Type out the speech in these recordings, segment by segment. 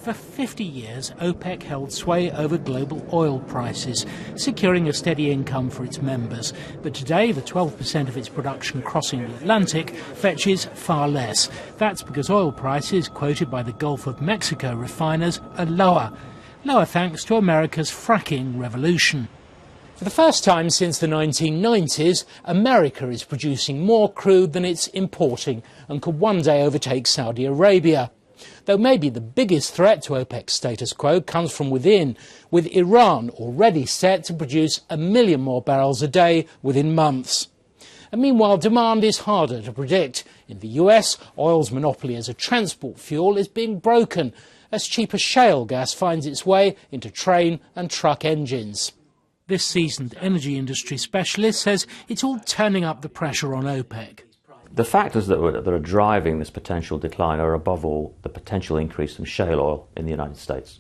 For 50 years, OPEC held sway over global oil prices, securing a steady income for its members. But today, the 12% of its production crossing the Atlantic fetches far less. That's because oil prices quoted by the Gulf of Mexico refiners are lower. Lower thanks to America's fracking revolution. For the first time since the 1990s, America is producing more crude than it's importing and could one day overtake Saudi Arabia. Though maybe the biggest threat to OPEC's status quo comes from within, with Iran already set to produce 1 million more barrels a day within months. And meanwhile, demand is harder to predict. In the US, oil's monopoly as a transport fuel is being broken as cheaper shale gas finds its way into train and truck engines. This seasoned energy industry specialist says it's all turning up the pressure on OPEC. The factors that are driving this potential decline are, above all, the potential increase from shale oil in the United States.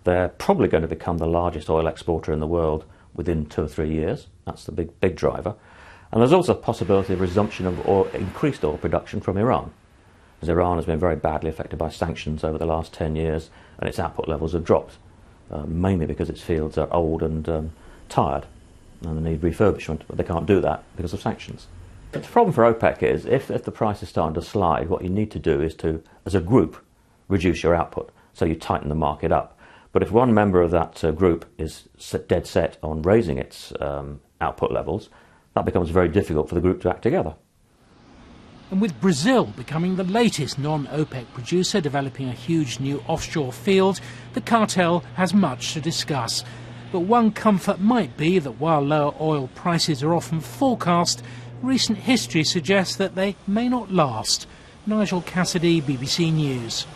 They're probably going to become the largest oil exporter in the world within 2 or 3 years. That's the big driver. And there's also a possibility of resumption of increased oil production from Iran, as Iran has been very badly affected by sanctions over the last 10 years, and its output levels have dropped, mainly because its fields are old and tired, and they need refurbishment, but they can't do that because of sanctions. But the problem for OPEC is, if the price is starting to slide, what you need to do is to, as a group, reduce your output, so you tighten the market up. But if one member of that group is dead set on raising its output levels, that becomes very difficult for the group to act together. And with Brazil becoming the latest non-OPEC producer developing a huge new offshore field, the cartel has much to discuss. But one comfort might be that while lower oil prices are often forecast, recent history suggests that they may not last. Nigel Cassidy, BBC News.